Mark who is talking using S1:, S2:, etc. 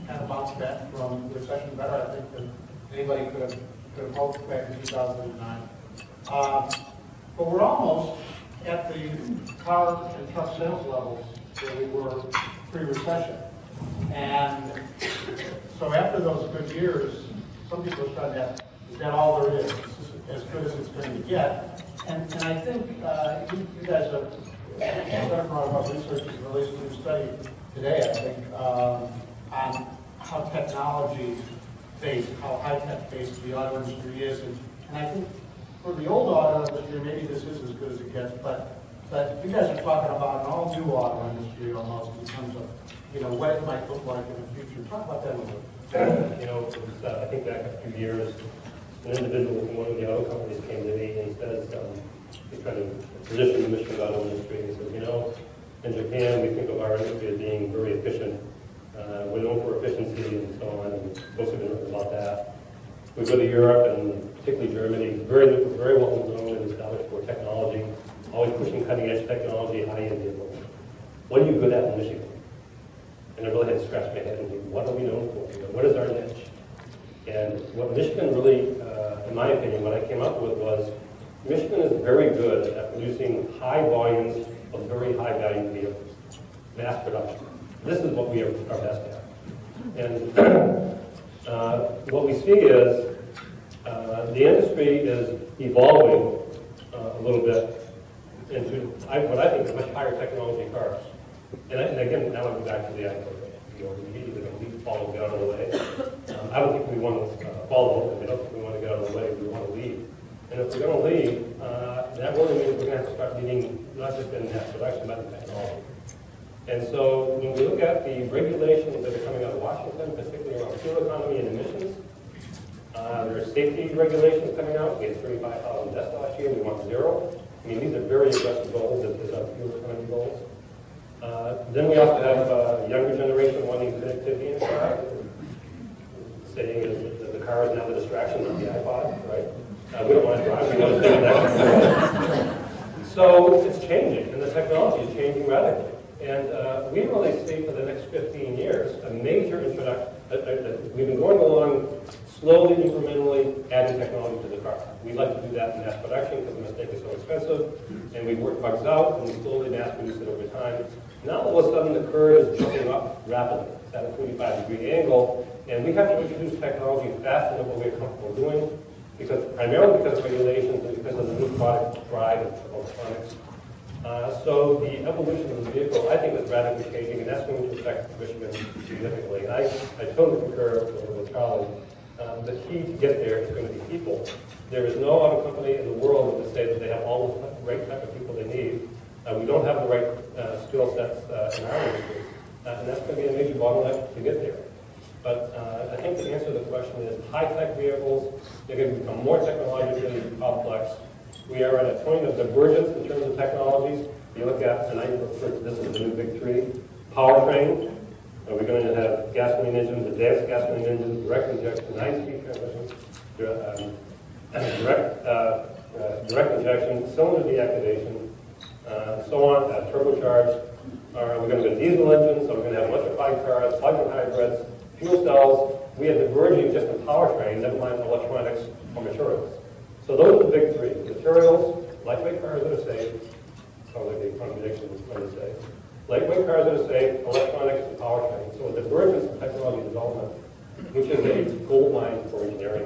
S1: kind of bounced back from the recession better, I think, than anybody could have hoped back in 2009. But we're almost at the car and truck sales levels where we were pre-recession. And so after those good years, some people are starting to ask, is that all there is? Is this as good as it's going to get? And I think you guys have done a lot of research as it relates to your study today, I think, on how technology-based, how high-tech-based the auto industry is. And I think for the old auto industry, maybe this is as good as it gets, but you guys are talking about an all-new auto industry almost in terms of, what it might look like in the future. Talk about that a little bit.
S2: I think back a few years, an individual from one of the auto companies came to me and says, he's trying to position the Michigan auto industry. He says, in Japan, we think of our industry as being very efficient. We're known for efficiency and so on, and most of it is about that. We go to Europe, and particularly Germany, very well known and established for technology, always pushing cutting-edge technology, high-end vehicles. What are you good at in Michigan? And I really had to scratch my head and think, what are we known for? What is our niche? And what Michigan really, in my opinion, what I came up with was, Michigan is very good at producing high volumes of very high-value vehicles, mass production. This is what we are best at. And what we see is the industry is evolving a little bit into what I think are much higher technology cars. And again, now I go back to the idea we follow, get out of the way. I don't think we want to follow, and we don't think we want to get out of the way, we want to lead. And if we're going to lead, that really means we're going to have to start leading not just in mass production, but in technology. And so when we look at the regulations that are coming out of Washington, particularly around fuel economy and emissions, there's safety regulations coming out. We had 35,000 deaths last year. We want zero. I mean, these are very aggressive goals as fuel economy goals. Then we also have a younger generation wanting connectivity in the car, saying that the car is now the distraction of the iPod, right? We don't want to drive. We want to stay that. So it's changing, and the technology is changing radically. And we really see for the next 15 years a major introduction. We've been going along slowly, incrementally adding technology to the car. We like to do that in mass production because the mistake is so expensive, and we work bugs out, and we slowly mass produce it over time. Now all of a sudden the curve is jumping up rapidly. It's at a 45-degree angle, and we have to introduce technology faster than what we're comfortable doing, primarily because of regulations and because of the new product drive of electronics. So the evolution of the vehicle, I think, is radically changing, and that's going to affect Michigan significantly. And I totally concur with Charlie. The key to get there is going to be people. There is no auto company in the world that would say that they have all the right type of people they need. We don't have the right skill sets in our industry, and that's going to be a major bottleneck to get there. But I think the answer to the question is high-tech vehicles, they're going to become more technologically complex. We are at a point of divergence in terms of technologies. You look at, and I refer to this as the new big three, powertrain. We're going to have gasoline engines, advanced gasoline engines, direct injection, 9-speed transmission, direct injection, cylinder deactivation, so on, turbocharged. We're going to go diesel engines, so we're going to have electrified cars, plug-in hybrids, fuel cells. We are diverging just in powertrain, never mind electronics or materials. So those are the big three. Materials, lightweight cars that are safe, sounds like the contradiction is going to say. Lightweight cars that are safe, electronics, and powertrain. So a divergence in technology development, which is a gold mine for engineering